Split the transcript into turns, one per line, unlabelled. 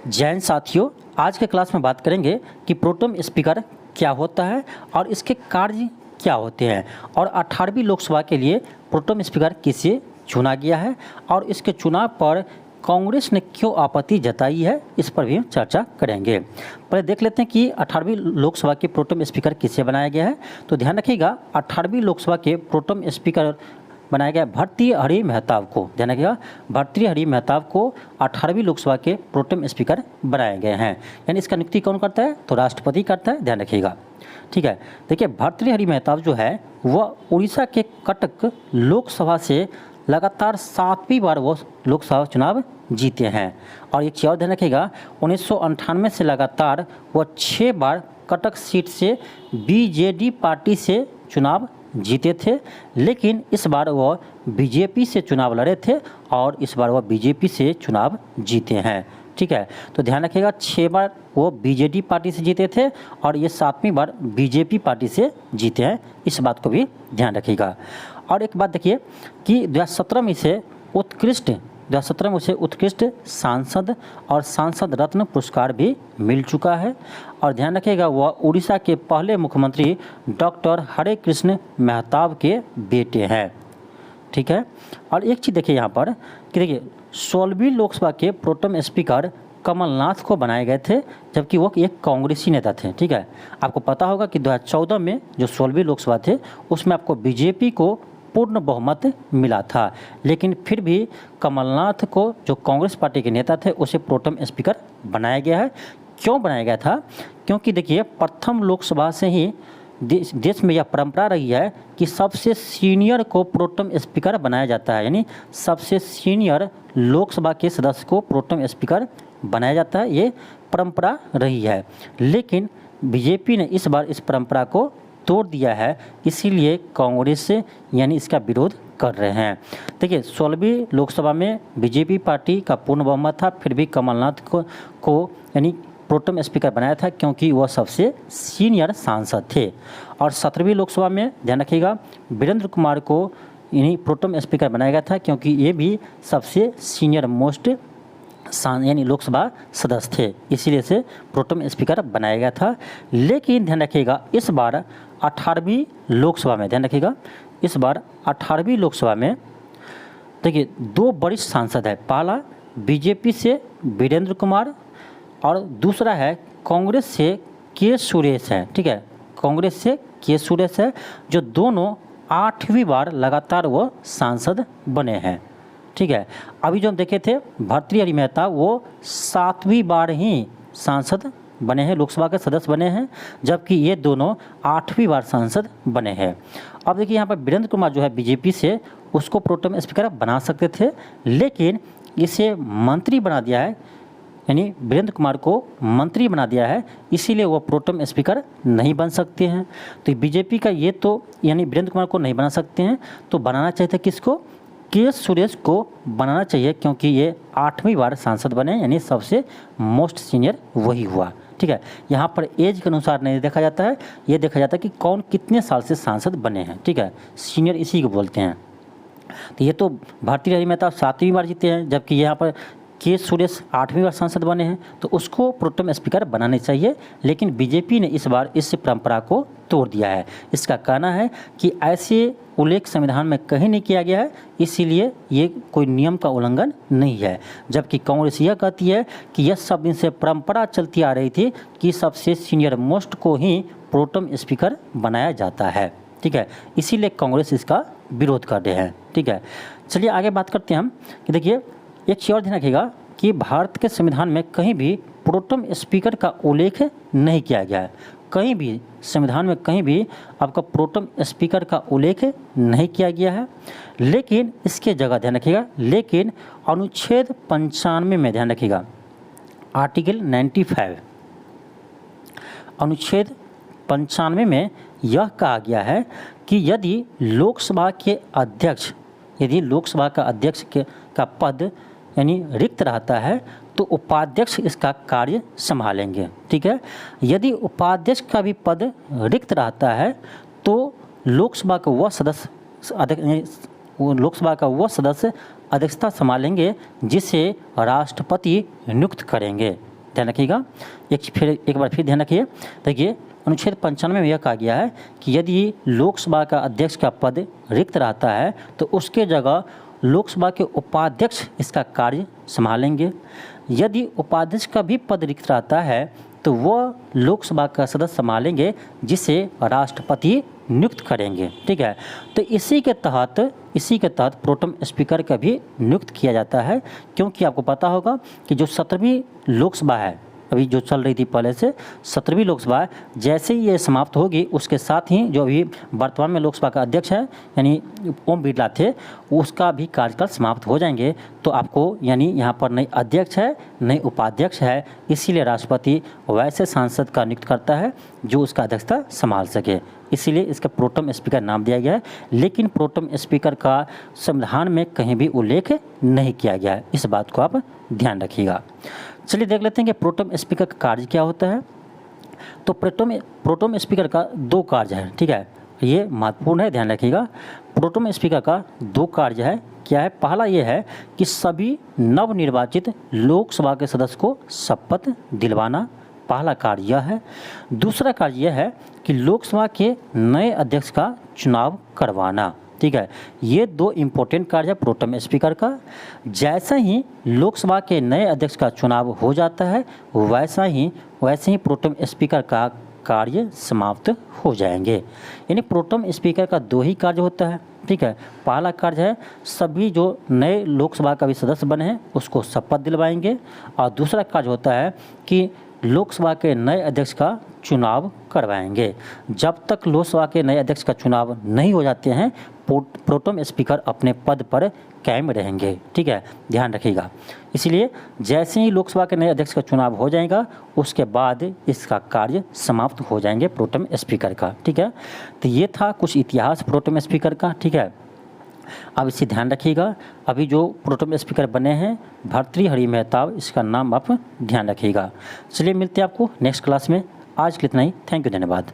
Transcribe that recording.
जय हिंद साथियों, आज के क्लास में बात करेंगे कि प्रोटेम स्पीकर क्या होता है और इसके कार्य क्या होते हैं और 18वीं लोकसभा के लिए प्रोटेम स्पीकर किसे चुना गया है और इसके चुनाव पर कांग्रेस ने क्यों आपत्ति जताई है, इस पर भी हम चर्चा करेंगे। पहले देख लेते हैं कि 18वीं लोकसभा के प्रोटेम स्पीकर किसे बनाया गया है। तो ध्यान रखिएगा, 18वीं लोकसभा के प्रोटेम स्पीकर बनाया गया भर्तृहरि मेहताब को। ध्यान रखिएगा, भर्तृहरि मेहताब को 18वीं लोकसभा के प्रोटेम स्पीकर बनाए गए हैं। यानी इसका नियुक्ति कौन करता है? तो राष्ट्रपति करता है। ध्यान रखिएगा, ठीक है। देखिए, भर्तृहरि मेहताब जो है वह उड़ीसा के कटक लोकसभा से लगातार 7वीं बार वो लोकसभा चुनाव जीते हैं। और एक चीज़ और ध्यान रखिएगा, 1998 से लगातार वह 6 बार कटक सीट से बीजेडी पार्टी से चुनाव जीते थे, लेकिन इस बार वह बीजेपी से चुनाव लड़े थे और इस बार वह बीजेपी से चुनाव जीते हैं। ठीक है, तो ध्यान रखिएगा, 6 बार वो बीजेडी पार्टी से जीते थे और ये 7वीं बार बीजेपी पार्टी से जीते हैं। इस बात को भी ध्यान रखिएगा। और एक बात देखिए कि 2017 में इसे उत्कृष्ट सांसद और सांसद रत्न पुरस्कार भी मिल चुका है। और ध्यान रखिएगा, वह उड़ीसा के पहले मुख्यमंत्री डॉक्टर हरे कृष्ण मेहताब के बेटे हैं। ठीक है, और एक चीज़ देखिए यहाँ पर कि देखिए 16वीं लोकसभा के प्रोटेम स्पीकर कमलनाथ को बनाए गए थे, जबकि वो एक कांग्रेसी नेता थे। ठीक है, आपको पता होगा कि 2014 में जो 16वीं लोकसभा थे उसमें आपको बीजेपी को पूर्ण बहुमत मिला था, लेकिन फिर भी कमलनाथ को, जो कांग्रेस पार्टी के नेता थे, उसे प्रोटेम स्पीकर बनाया गया है। क्यों बनाया गया था? क्योंकि देखिए, प्रथम लोकसभा से ही देश में यह परंपरा रही है कि सबसे सीनियर को प्रोटेम स्पीकर बनाया जाता है। यानी सबसे सीनियर लोकसभा के सदस्य को प्रोटेम स्पीकर बनाया जाता है, ये परंपरा रही है। लेकिन बीजेपी ने इस बार इस परंपरा को तोड़ दिया है, इसीलिए कांग्रेस यानी इसका विरोध कर रहे हैं। देखिए, 16वीं लोकसभा में बीजेपी पार्टी का पूर्ण बहुमत था, फिर भी कमलनाथ को यानी प्रोटेम स्पीकर बनाया था क्योंकि वह सबसे सीनियर सांसद थे। और 17वीं लोकसभा में ध्यान रखिएगा, वीरेंद्र कुमार को यानी प्रोटेम स्पीकर बनाया गया था क्योंकि ये भी सबसे सीनियर मोस्ट यानी लोकसभा सदस्य थे, इसीलिए से प्रोटेम स्पीकर बनाया गया था। लेकिन ध्यान रखिएगा, इस बार 18वीं लोकसभा में, ध्यान रखिएगा, इस बार 18वीं लोकसभा में देखिए 2 वरिष्ठ सांसद है। पहला बीजेपी से वीरेंद्र कुमार और दूसरा है कांग्रेस से के सुरेश है। ठीक है, कांग्रेस से के सुरेश है, जो दोनों 8वीं बार लगातार वो सांसद बने हैं। ठीक है, अभी जो हम देखे थे भर्तृहरि मेहताब, वो 7वीं बार ही सांसद बने हैं, लोकसभा के सदस्य बने हैं, जबकि ये दोनों 8वीं बार सांसद बने हैं। अब देखिए यहाँ पर वीरेंद्र कुमार जो है बीजेपी से, उसको प्रोटेम स्पीकर बना सकते थे, लेकिन इसे मंत्री बना दिया है, यानी वीरेंद्र कुमार को मंत्री बना दिया है, इसीलिए वो प्रोटेम स्पीकर नहीं बन सकते हैं। तो बीजेपी का ये तो यानी वीरेंद्र कुमार को नहीं बना सकते हैं, तो बनाना चाहिए था किसको? के सुरेश को बनाना चाहिए, क्योंकि ये 8वीं बार सांसद बने, यानी सबसे मोस्ट सीनियर वही हुआ। ठीक है, यहाँ पर एज के अनुसार नहीं देखा जाता है, ये देखा जाता है कि कौन कितने साल से सांसद बने हैं। ठीक है, सीनियर इसी को बोलते हैं। तो ये तो भर्तृहरि मेहताब 7वीं बार जीते हैं, जबकि यहाँ पर के सुरेश 8वीं बार सांसद बने हैं, तो उसको प्रोटेम स्पीकर बनाने चाहिए। लेकिन बीजेपी ने इस बार इस परंपरा को तोड़ दिया है। इसका कहना है कि ऐसे उल्लेख संविधान में कहीं नहीं किया गया है, इसीलिए ये कोई नियम का उल्लंघन नहीं है। जबकि कांग्रेस यह कहती है कि यह सब दिन से परंपरा चलती आ रही थी कि सबसे सीनियर मोस्ट को ही प्रोटेम स्पीकर बनाया जाता है। ठीक है, इसीलिए कांग्रेस इसका विरोध कर रहे हैं। ठीक है, चलिए आगे बात करते हैं हम कि देखिए, एक चीज़ और ध्यान रखिएगा कि भारत के संविधान में कहीं भी प्रोटेम स्पीकर का उल्लेख नहीं किया गया है। कहीं भी संविधान में कहीं भी आपका प्रोटेम स्पीकर का उल्लेख नहीं किया गया है। लेकिन इसके जगह ध्यान रखिएगा, लेकिन अनुच्छेद 95 में ध्यान रखिएगा, आर्टिकल 95 अनुच्छेद 95 में यह कहा गया है कि यदि लोकसभा का अध्यक्ष का पद यानी रिक्त रहता है तो उपाध्यक्ष इसका कार्य संभालेंगे। ठीक है, यदि उपाध्यक्ष का भी पद रिक्त रहता है तो लोकसभा का वह सदस्य अध्यक्षता संभालेंगे जिसे राष्ट्रपति नियुक्त करेंगे। ध्यान रखिएगा। एक बार फिर ध्यान रखिए। देखिए अनुच्छेद 95 में यह कहा गया है कि यदि लोकसभा का अध्यक्ष का पद रिक्त रहता है तो उसके जगह लोकसभा के उपाध्यक्ष इसका कार्य संभालेंगे। यदि उपाध्यक्ष का भी पद रिक्त रहता है तो वह लोकसभा का सदस्य संभालेंगे जिसे राष्ट्रपति नियुक्त करेंगे। ठीक है, तो इसी के तहत प्रोटेम स्पीकर का भी नियुक्त किया जाता है, क्योंकि आपको पता होगा कि जो 17वीं लोकसभा है अभी जो चल रही थी पहले से 17वीं लोकसभा है, जैसे ही ये समाप्त होगी उसके साथ ही जो अभी वर्तमान में लोकसभा का अध्यक्ष है यानी ओम बिरला थे, उसका भी कार्यकाल समाप्त हो जाएंगे। तो आपको यानी यहाँ पर नई अध्यक्ष है, नई उपाध्यक्ष है, इसीलिए राष्ट्रपति वैसे सांसद का नियुक्त करता है जो उसका अध्यक्षता संभाल सके, इसीलिए इसका प्रोटेम स्पीकर नाम दिया गया है। लेकिन प्रोटेम स्पीकर का संविधान में कहीं भी उल्लेख नहीं किया गया है, इस बात को आप ध्यान रखिएगा। चलिए देख लेते हैं कि प्रोटेम स्पीकर का कार्य क्या होता है। तो प्रोटेम स्पीकर का 2 कार्य है। ठीक है, ये महत्वपूर्ण है, ध्यान रखिएगा। प्रोटेम स्पीकर का 2 कार्य है। क्या है? पहला ये है कि सभी नवनिर्वाचित लोकसभा के सदस्य को शपथ दिलवाना, पहला कार्य यह है। दूसरा कार्य यह है कि लोकसभा के नए अध्यक्ष का चुनाव करवाना। ठीक है, ये 2 इम्पोर्टेंट कार्य है प्रोटेम स्पीकर का। जैसा ही लोकसभा के नए अध्यक्ष का चुनाव हो जाता है वैसे ही प्रोटेम स्पीकर का कार्य समाप्त हो जाएंगे। यानी प्रोटेम स्पीकर का 2 ही कार्य होता है। ठीक है, पहला कार्य है सभी जो नए लोकसभा का भी सदस्य बने हैं उसको शपथ दिलवाएंगे, और दूसरा कार्य होता है कि लोकसभा के नए अध्यक्ष का चुनाव करवाएंगे। जब तक लोकसभा के नए अध्यक्ष का चुनाव नहीं हो जाते हैं प्रोटेम स्पीकर अपने पद पर कायम रहेंगे। ठीक है, ध्यान रखिएगा। इसलिए जैसे ही लोकसभा के नए अध्यक्ष का चुनाव हो जाएगा उसके बाद इसका कार्य समाप्त हो जाएंगे प्रोटेम स्पीकर का। ठीक है, तो ये था कुछ इतिहास प्रोटेम स्पीकर का। ठीक है, अब इसे ध्यान रखिएगा। अभी जो प्रोटेम स्पीकर बने हैं भर्तृहरि मेहताब, इसका नाम आप ध्यान रखिएगा। चलिए मिलते हैं आपको नेक्स्ट क्लास में। आज के लिए इतना ही। थैंक यू, धन्यवाद।